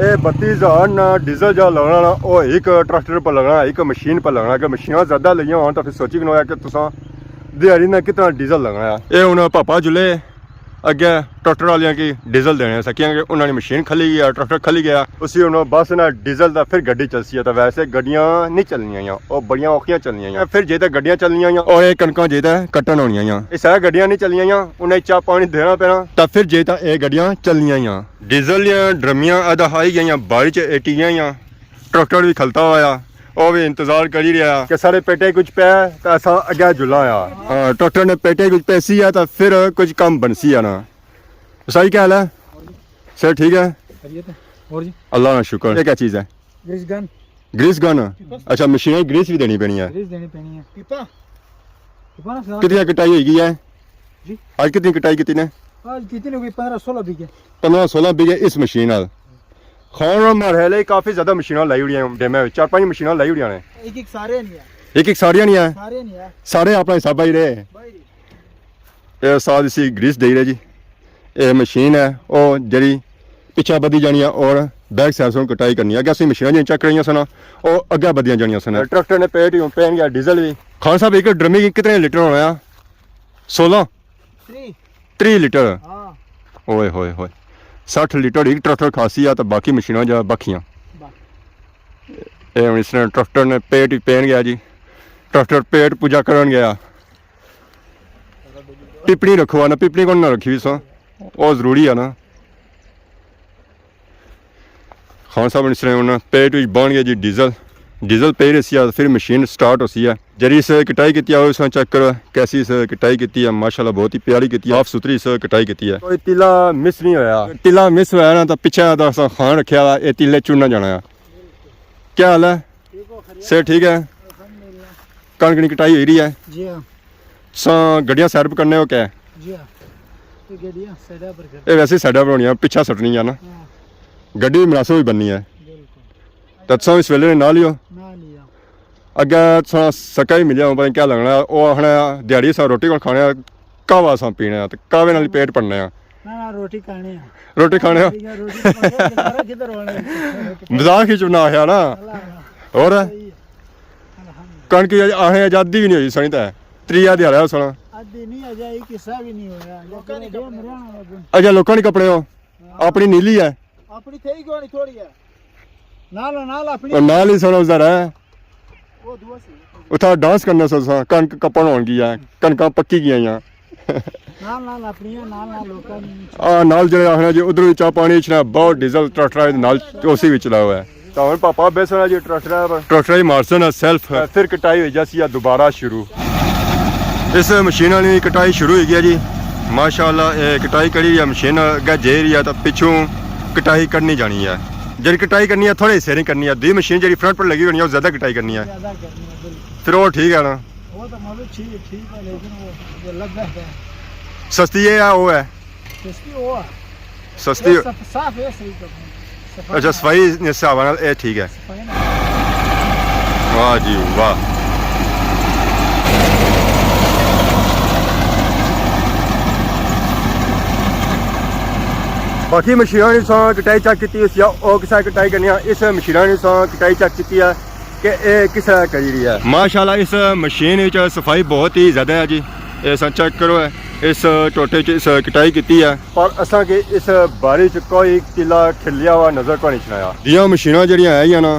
ਇਹ 32,000 ਨਾ ਡੀਜ਼ਲ ਜਾਂ ਲੱਗਣਾ ਨਾ ਉਹ ਇੱਕ ਟਰੈਕਟਰ पर लगना एक मशीन पर लगना कि मशीनां ज़्यादा लगियां होन तो फिर सोची कि कि तुसां दिहाड़ी ना कितना डीजल लगना है। ये हुण पापा जुले अगे ट्रैक्टर वालियां की डीजल देने से क्योंकि उन्होंने मशीन खली गया ट्रैक्टर खली गया उसी हुण बस ना डीजल का फिर गड्डी चलसी है तो वैसे गड्डियां नहीं चलनियां और बड़ियां औखियां चलनियां फिर जे तो गड्डियां चलनियां और ये कणकां जे तो कट्टन होनियां ये सारी गड्डियां नहीं चलनियां उन्हें चाह पानी देना पैना तो फिर जे तो ये गड्डियां चलनियां डीजल या ड्रमियां अदा हाई गई बाड़ी च एटियां ट्रैक्टर भी खलता होया ਉਹ ਵੀ ਇੰਤਜ਼ਾਰ ਕਰੀ ਰਿਹਾ ਕਿ ਸਾਰੇ ਪੇਟੇ ਕੁਝ ਪਿਆ ਤਾਂ ਅਸਾਂ ਅੱਗੇ ਝੁਲਾ ਆ ਹਾਂ ਟਰੈਕਟਰ ਨੇ ਪੇਟੇ ਕੁਝ ਪੈਸੀ ਆ ਤਾਂ ਫਿਰ ਕੁਝ ਕੰਮ ਬਣਸੀ ਆ ਨਾ सही क्या हाल है सर ठीक है और जी अल्लाह का शुक्र ये क्या चीज़ है ग्रीस गन अच्छा मशीन ग्रीस भी देनी पैनी है पीपा ना कितनी कटाई होगी है जी आज कितनी कटाई की ने आज कितनी हो गई 15-16 बीघे 15-16 बीघे इस मशीन नाल खान मरहले काफ़ी ज़्यादा मशीन लाई हुई डेमे 4-5 मशीन लाई हुई ने एक सारे नहीं है एक सारियां नहीं है सारे नहीं है सारे अपना हिसाब ही रहे ये साथ इसी ग्रीस दे रहे जी ਇਹ ਮਸ਼ੀਨ ਹੈ ਉਹ ਜਿਹੜੀ ਪਿੱਛੇ ਵਧੀ ਜਾਣੀ ਆ ਔਰ ਬੈਕ ਸਾਈਡ ਤੋਂ ਕਟਾਈ ਕਰਨੀ ਆ ਅੱਗੇ ਅਸੀਂ ਮਸ਼ੀਨਾਂ ਜਿਹੜੀਆਂ ਚੱਕ ਰਹੀਆਂ ਸਨ ਉਹ ਅੱਗੇ ਵਧੀਆਂ ਜਾਣੀਆਂ ਸਨ ਟਰੈਕਟਰ ਨੇ ਪੇਟ ਹੀ ਪੈਣ ਗਿਆ ਡੀਜ਼ਲ ਵੀ ਖਾਨ ਸਾਹਿਬ ਇੱਕ ਡਰਮੀ ਕਿਤਨੇ ਲੀਟਰ ਹੋਣਾ ਆ 16 3 ਲੀਟਰ हां ਓਏ ਹੋਏ ਹੋਏ 60 ਲੀਟਰ ਇੱਕ ਟਰੈਕਟਰ ਖਾਸੀ ਆ ਤਾਂ ਬਾਕੀ ਮਸ਼ੀਨਾਂ ਜਾਂ ਬਾਕੀਆਂ ਇਹ ਹੁਣ ਇਸ ਨੇ ਟਰੈਕਟਰ ਨੇ ਪੇਟ ਹੀ ਪੈਣ ਗਿਆ ਜੀ ਟਰੈਕਟਰ ਪੇਟ ਪੂਜਾ ਕਰਨ ਗਿਆ ਪਿਪਣੀ ਰੱਖਵਾ ਨਾ ਪਿਪਣੀ ਕੋਲ ਨਾ ਰੱਖੀ ਸੋ ਉਹ ਜ਼ਰੂਰੀ ਆ ਨਾ ਖਾਨ ਸਾਹਿਬ ਨੇ ਉਹਨਾਂ ਪੇਟ ਵਿੱਚ ਬਣ ਗਿਆ ਜੀ डीजल पे रही है फिर मशीन स्टार्ट होती है जरी से कटाई की है उसमें चेक करो कैसी से कटाई की है माशाल्लाह बहुत ही प्यारी की साफ सुथरी से कटाई की है कोई तिला मिस नहीं होया तिला मिस होया ना तो पिछे खान रखा हुआ ये तिले चुनना जाना है क्या हाल है से ठीक है कणक की कटाई हो रही है जी हां सा गड्डियां साइड पर करने हो क्या जी हां ये गड्डियां साइड पर कर ये वैसे साइड पर होनी है पिछा सटनी है ना गड्डी भी मुनासिब भी बननी है तत्सों इस वेले ना लियो अगे सका ही मिलिया पता क्या लगना वो आखना दिहाड़ी सा रोटी को खाने कहवा सा पीने तो कहवे नाल पेट भरने ना रोटी खाने रोटी खाने मजाक ही चुना आया ना और कणक असें आजादी भी नहीं हुई सनी तो त्रीया दिहाड़ा सुना आधी नहीं अजाई किस्सा भी नहीं होया लोकां ने हरियाणा अच्छा लोगों ने कपड़े हो अपनी नीली है अपनी थई कोनी थोड़ी है नाल अपनी और नाल ही सुना उधर है वो दुआ सी उठा डांस करना सा कणक कपन होन गई है कणकां पक्की गई नाल अपनी नाल लोकां ने आ नाल जो आखना जी उधर भी चाह पानी छना बहुत डीजल ट्रैक्टर नाल उसी भी चला हुआ है तो हम पापा बेसना जी ट्रैक्टर ही मारसन सेल्फ फिर कटाई हो जासी है दोबारा शुरू इस मशीन वाली कटाई शुरू हो गया जी माशाल्लाह कटाई करी है मशीन अगे जे रही है तो पिछों कटाई करनी जानी है जी कटाई करनी है थोड़े हिस्से नहीं करनी है दी मशीन जी फ्रंट पर लगी होनी है वो ज्यादा कटाई करनी है फिर वो ठीक है ना वो तो मतलब ठीक है लेकिन वो लग है सस्ती है वो है सस्ती वो है सस्ती साफ है सही तो अच्छा सफाई हिसाब नाल ये ठीक है वाह जी वाह बाकी मशीनों ने कटाई चेक की किस कटाई करनी इस मशीनों ने कटाई चेक की है कि किस करी रही है माशाल्लाह इस मशीन सफाई बहुत ही ज़्यादा है जी चेक करो इस टोटे इस कटाई की है पर असा के इस बारी च कोई तिला खिलिया हुआ नजर को नहीं छनाया दियाँ मशीनों जड़ियाँ है ना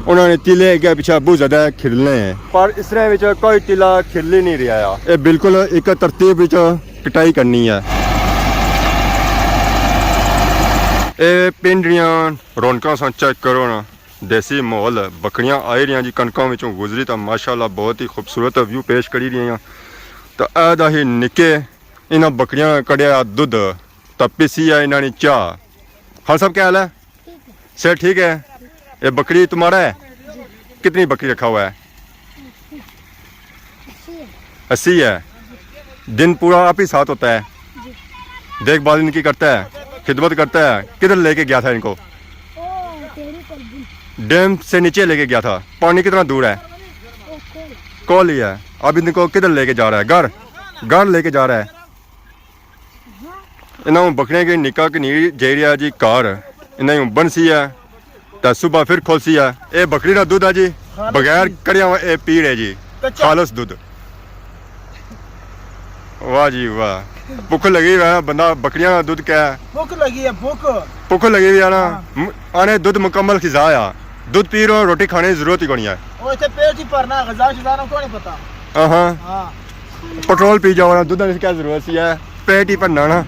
उन्होंने तिले अगे पिछे बहुत ज़्यादा खिलने हैं पर इसने कोई तिला खिल ही नहीं रहा है बिल्कुल एक तरतीब कटाई करनी है ਇਹ ਪਿੰਡ ਦੀਆਂ ਰੌਣਕਾਂ ਸਾਂ ਚੈੱਕ ਕਰੋ ਨਾ ਦੇਸੀ ਮਾਹੌਲ ਬੱਕਰੀਆਂ ਆ ਰਹੀਆਂ ਜੀ ਕਣਕਾਂ ਵਿੱਚੋਂ ਗੁਜ਼ਰੀ ਤਾਂ ਮਾਸ਼ਾਅੱਲਾ ਬਹੁਤ ਹੀ ਖੂਬਸੂਰਤ ਵਿਊ ਪੇਸ਼ ਕਰੀ ਰਹੀਆਂ ਤਾਂ ਇਹਦਾ ਹੀ ਨਿੱਕੇ ਇਹਨਾਂ ਬੱਕਰੀਆਂ ਕੜਿਆ ਦੁੱਧ ਤਾਂ ਪੀਸੀ ਆ ਇਹਨਾਂ ਨੇ ਚਾਹ हाँ सब क्या हाल है सर ठीक है ये बकरी तुम्हारा है कितनी बकरी रखा हुआ है 80 है दिन पूरा आप ही साथ होता है देखभाल इनकी करता है खिदमत करता है किधर लेके गया था इनको डैम से नीचे लेके गया था पानी कितना दूर है कॉल ही है अब इनको किधर लेके जा रहा है घर लेके जा रहा है इन्होंने बकरियां की निका की नीर जे रहा जी कार ਇਹਨਾਂ ਦੀ ਬੰਨ ਸੀ ਹੈ ਤਾਂ ਸਵੇਰ ਫਿਰ ਖੋਲਸੀ ਹੈ। ਇਹ ਬੱਕਰੀ ਦਾ ਦੁੱਧ ਹੈ ਜੀ, ਬਗੈਰ ਕੜਿਆ ਇਹ ਪੀੜ ਹੈ ਜੀ, ਖਾਲਸ ਦੁੱਧ। ਵਾਹ ਜੀ ਵਾਹ, ਭੁੱਖ ਲੱਗੀ ਹੋਈ ਹੈ ਬੰਦਾ ਬੱਕਰੀਆਂ ਦਾ ਦੁੱਧ ਕਿਆ ਹੈ, भूख लगी है ਭੁੱਖ ਲੱਗੀ ਹੋਈ ਹੈ ਨਾ, ਆਨੇ ਦੁੱਧ ਮੁਕੰਮਲ ਖਿਜ਼ਾ ਆ, ਦੁੱਧ ਪੀ ਰੋ ਰੋਟੀ ਖਾਣੇ ਦੀ ਜ਼ਰੂਰਤ ਹੀ ਕੋਈ ਨਹੀਂ ਹੈ। वो इतने पेट ही भरना गजा शिजाना को नहीं पता। ਹਾਂ हाँ ਪੈਟਰੋਲ ਪੀ ਜਾओ ना, ਦੁੱਧ ਦੀ ਕੀ ਜ਼ਰੂਰਤ ਸੀ ਹੈ, ਪੇਟ ਹੀ ਭਰਨਾ ਨਾ।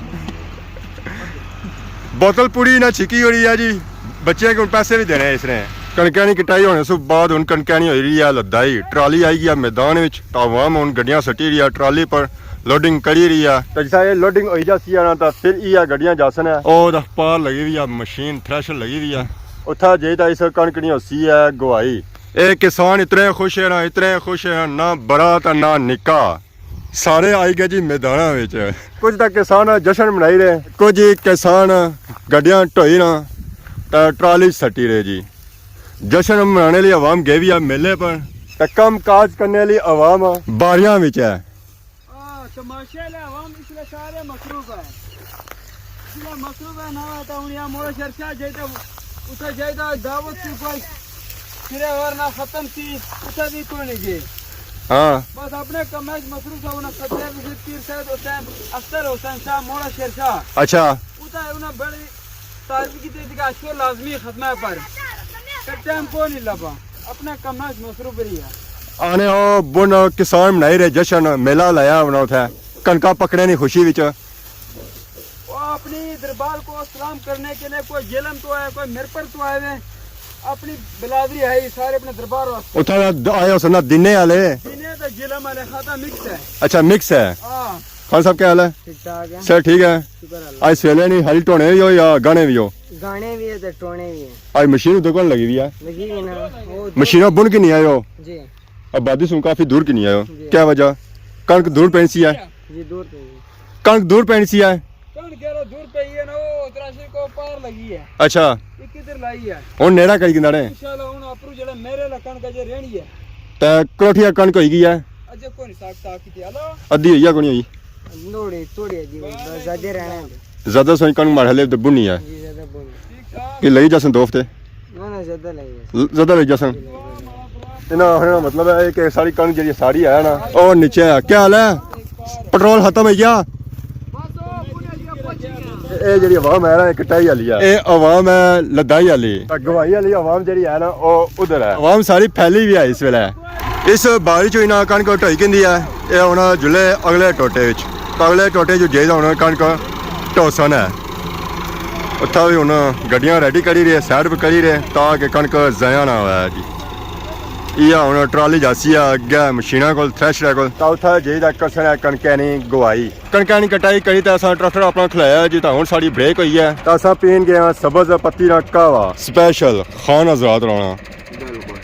ਬੋਤਲ ਪੂਰੀ ਨਾ ਛਿੱਕੀ ਹੋ ਰਹੀ ਹੈ ਜੀ, ਬੱਚੇ ਕੋਲ ਪੈਸੇ ਵੀ ਦੇਣੇ ਇਸ ਨੇ। ਕਣਕਾਂ ਦੀ ਕਟਾਈ ਹੋਣੇ ਤੋਂ ਬਾਅਦ ਹੁਣ ਕਣਕਾਂ ਨਹੀਂ ਹੋਈ ਰਹੀ ਹੈ ਲਦਾਈ, ਟਰਾਲੀ ਆਈ ਗਿਆ ਮੈਦਾਨ ਵਿੱਚ ਤਾਂ ਆਵਾਮ ਹੁਣ ਗੱਡੀਆਂ ਸੱਟੀ ਰਹੀ ਹੈ, ਟਰਾਲੀ ਪਰ ਲੋਡਿੰਗ ਕਰੀ ਰਹੀ ਹੈ। ਤਾਂ ਜਿਸਾ ਇਹ ਲੋਡਿੰਗ ਹੋਈ ਜਾਸੀ ਆ ਨਾ ਤਾਂ ਫਿਰ ਇਹ ਆ ਗੱਡੀਆਂ ਜਾਸਨ ਹੈ। ਉਹ ਦਾ ਪਾਰ ਲੱਗੀ ਵੀ ਆ, ਮਸ਼ੀਨ ਥ੍ਰੈਸ਼ਰ ਲੱਗੀ ਵੀ ਆ ਉੱਥਾ ਜੇ ਤਾਂ ਇਸ ਕਣਕ ਨਹੀਂ ਹੋਸੀ ਹੈ ਗਵਾਈ। ਇਹ ਕਿਸਾਨ ਇਤਨੇ ਖੁਸ਼ ਹੈ ਨਾ, ਇਤਨੇ ਖੁਸ਼ ਹੈ ਨਾ, ਬੜਾ ਤਾਂ ਨਾ ਨਿੱਕਾ, ਸਾਰੇ ਆਈ ਗਏ ਜੀ ਮੈਦਾਨਾਂ ਵਿੱਚ। ਕੁਝ ਤਾਂ ਕਿਸਾਨ ਜਸ਼ਨ ਮਨਾਈ ਰਹੇ, ਕੁਝ ਕਿਸਾਨ ਗੱਡੀਆਂ ਢੋਈ ਨਾ ਤਾਂ ਟਰਾਲੀ ਸੱਟੀ ਰਹੇ ਜੀ। ਜਸ਼ਨ ਮਨਾने ਲਈ ਆਵਾਮ ਗਈ ਵੀ ਆ ਮੇਲੇ ਪਰ, ਤਾਂ ਕੰਮ ਕਾਜ करने ਲਈ ਆਵਾਮ ਬਾਰੀਆਂ ਵਿੱਚ ਹੈ। तमाशे ले हम इसलिए सारे मसरूफ है, इसलिए मसरूफ है ना तो उन यहाँ मोड़ा शर्षा जाता उसे जाता दावत की कोई फिर और ना खत्म की उसे भी कोई नहीं गए। हाँ बस अपने कमाई मसरूफ है उन्हें कतरे भी पीर से हुसैन अख्तर हुसैन शाह मोड़ा शर्षा अच्छा उसे उन्हें बड़ी तारीफ की थी कि अशो लाजमी खत्म पर कट्टे हमको नहीं लगा, अपने कमाई मसरूफ रही है। ਆਨੇ ਉਹ ਬੁਨ ਕਿਸਾਨ ਮਨਾਈ ਰਹੇ ਜਸ਼ਨ, ਮੇਲਾ ਲਾਇਆ ਬਣਾ ਉਥੇ ਕਣਕਾਂ ਪਕੜਨੇ ਦੀ ਖੁਸ਼ੀ ਵਿੱਚ। वो अपनी दरबार को सलाम करने के लिए कोई जेलम तो आए, कोई मिरपर तो आए हुए, अपनी बिलावरी है ये सारे अपने दरबार वास्ते। उठा आया सुना दिने वाले दिने तो जेलम वाले खाता मिक्स है। अच्छा मिक्स है। हाँ खान साहब क्या हाल है? ठीक ठाक है, सर ठीक है। शुक्र अल्लाह। आज सवेले नहीं हरी टोने भी हो या गाने भी हो? गाने भी है तो टोने भी है, आज मशीन दुकान लगी हुई है, लगी है ना वो मशीनों बुन के नहीं आए हो? जी अब बादी सुन काफी दूर की नहीं आए हो, क्या वजह? कणक दूर पैंसी है, जी दूर पे कणक दूर पैंसी है। कौन कह रहा दूर पे ही है ना, वो त्राशी को पार लगी है, अच्छा ये किधर लाई है ਹੁਣ ਨੇੜਾ ਕਰੀ ਕਿੰਨਾ ਨੇ इंशाल्लाह उन अपरू जड़ा मेरे लकन का जे रेणी है ਤੇ ਕਰੋਠੀਆ ਕਣਕ ਹੋਈ ਗਈ ਹੈ, अजे कोई साग ताक की हेलो ਅੱਧੀ ਹੋਈ ਆ ਕੋਈ ਨਹੀਂ ਹੋਈ? नोड़ी तोड़ी जी ज्यादा रहना है ਜ਼ਿਆਦਾ ਸੋਈ ਕਣਕ ਮਾਰ ਹਲੇ ਤੇ ਬੁਣੀ ਹੈ जी ज्यादा बोल ठीक ठाक ਕਿ ਲਈ ਜਸਨ ਦੋਫ ਤੇ ना ना ज्यादा लगी ਜ਼ਿਆਦਾ ਲਈ ਜਸਨ ਇਹਨਾਂ ਦਾ ਮਤਲਬ ਹੈ ਕਿ ਸਾਰੀ ਕਣਕ ਜਿਹੜੀ ਸਾਰੀ ਹੈ ਨਾ ਉਹ ਨੀਚੇ ਆ। ਕੀ ਹਾਲ ਹੈ? ਪੈਟਰੋਲ ਖਤਮ ਹੋ ਗਿਆ। ਇਹ ਜਿਹੜੀ ਆਵਾਮ ਹੈ ਨਾ ਇਹ ਕਟਾਈ ਵਾਲੀ ਆ, ਇਹ ਆਵਾਮ ਹੈ ਲਦਾਈ ਵਾਲੀ, ਗਵਾਈ ਵਾਲੀ ਆਵਾਮ ਜਿਹੜੀ ਹੈ ਨਾ ਉਹ ਉਧਰ ਹੈ। ਆਵਾਮ ਸਾਰੀ ਫੈਲੀ ਵੀ ਹੈ ਇਸ ਵੇਲੇ। ਇਸ ਬਾਰੀ ਚੋਂ ਨਾ ਕਣਕ ਢੋਈ ਕਹਿੰਦੀ ਹੈ, ਇਹ ਹੁਣ ਜੁਲੇ ਅਗਲੇ ਟੋਟੇ ਵਿੱਚ, ਤਾਂ ਅਗਲੇ ਟੋਟੇ ਜੋ ਜਿਹਦਾ ਹੁਣ ਕਣਕ ਢੋਸਣ ਹੈ ਉੱਥਾ ਵੀ ਹੁਣ ਗੱਡੀਆਂ ਰੈਡੀ ਕਰੀ ਰਹੇ, ਸਾਈਡ ਪਰ ਕਰੀ ਰਹੇ ਤਾਂ ਕਿ ਕਣਕ ਜ਼ਾਇਆ ਨਾ ਹੋਇਆ ਜੀ। ਇਹ ਹੁਣ ਟਰਾਲੀ ਜਾਸੀ ਆ ਅੱਗੇ ਮਸ਼ੀਨਾਂ ਕੋਲ, ਥ੍ਰੈਸ਼ਰ ਕੋਲ, ਤਾਂ ਉੱਥੇ ਜਿਹਦਾ ਕਸਣ ਹੈ ਕਣਕਾਂ ਨਹੀਂ ਗਵਾਈ, ਕਣਕਾਂ ਦੀ ਕਟਾਈ ਕਰੀ ਤਾਂ ਅਸਾਂ ਟਰੈਕਟਰ ਆਪਣਾ ਖਲਾਇਆ ਜੀ। ਤਾਂ ਹੁਣ ਸਾਡੀ ਬ੍ਰੇਕ ਹੋਈ ਹੈ ਤਾਂ ਅਸਾਂ ਪੀਣ ਗਏ ਹਾਂ ਸਬਜ਼ ਪੱਤੀ ਦਾ ਕਾਵਾ ਸਪੈਸ਼ਲ ਖਾਨ ਆਜ਼ਾਦ ਰਾਣਾ।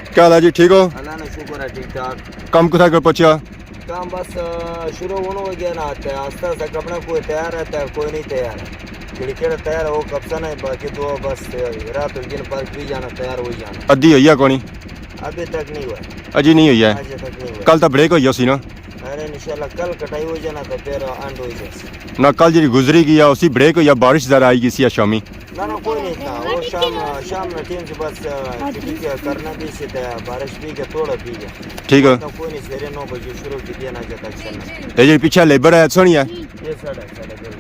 क्या हाल है जी, ठीक हो? अल्लाह ने शुक्र है ठीक ठाक। काम कुछ कर पहुंचा? काम बस शुरू होने हो गया ना, आस्ता आस्ता कपड़ा कोई तैयार रहता है कोई नहीं तैयार है, खिड़की तैयार है वो कब से नहीं, बाकी तो बस रात दिन पर भी जाना तैयार हो जाना। अद्धी हुई है कोनी? अभी तक नहीं हुआ, अजी नहीं हुई है, आज तक नहीं हुआ। कल तो ब्रेक हुई सी ना? अरे इंशाल्लाह कल कटाई हो जाना तो फिर एंड हो जाए ना, कल जी गुजरी गया उसी ब्रेक हुई, बारिश जरा आई गई शामी। ना ना कोई नहीं था, वो शाम में टीम से बस करना भी से था, बारिश भी के थोड़ा भी गया ठीक है। तो कोई नहीं, सवेरे 9 बजे शुरू की दिया ना जाता चलना। ये जी पीछे लेबर है सोनी है, ये साढ़े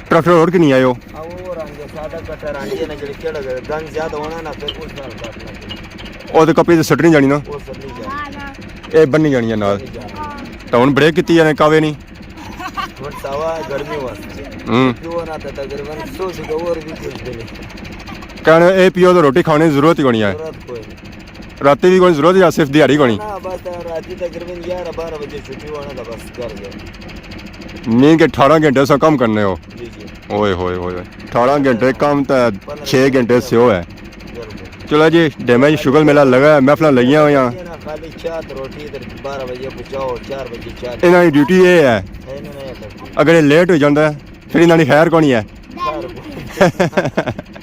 ट्रैक्टर रोड के नहीं आयो? वो रंगे सादा कटर आंडी ना जड़ी केड़ा गंज ज्यादा होना ना फिर उस नाल काटना ਉਹ ਤੇ ਕੱਪੀ ਤੇ ਸੱਟਣੀ ਜਾਣੀ ਨਾ, वो सब नहीं जाना ਇਹ ਬੰਨੀ ਜਾਣੀ ਹੈ ਨਾਲ। ਤਾਂ ਹੁਣ ਬ੍ਰੇਕ ਕੀਤੀ ਜਾਣੇ ਕਾਵੇ ਨਹੀਂ। ਹੁਣ ਸਵਾ ਗਰਮੀ ਵਾਸਤੇ ਕਿਉਂ ਨਾ ਤਾਂ ਤਕਰੀਬਨ 100 से और भी कुछ भी नहीं कहने ਇਹ ਪੀਓ ਤਾਂ ਰੋਟੀ ਖਾਣੇ ਦੀ ਜ਼ਰੂਰਤ ਹੀ ਕੋਣੀ ਹੈ, जरूरत कोई नहीं ਰਾਤੀ ਵੀ ਕੋਈ ਜ਼ਰੂਰਤ ਜਾਂ ਸਿਰਫ ਦਿਹਾੜੀ ਕੋਣੀ? ना बस रात तकरीबन 11-12 बजे छुट्टी होना था बस घर गए। नींद के 18 घंटे से कम करने हो? जी जी ओए होए होए 18 घंटे कम तो 6 घंटे से हो है। घर गए। चलो जी डैमेज शुगर मेला लगा है, महफिल लगियां हुई हैं। ये ना खाली चाय रोटी इधर 12 बजे पहुंचाओ 4 बजे चाय इन्हां दी ड्यूटी ये है, है नहीं आता अगर ये लेट हो जाता है फिर इन्हां दी खैर कोनी है। खैर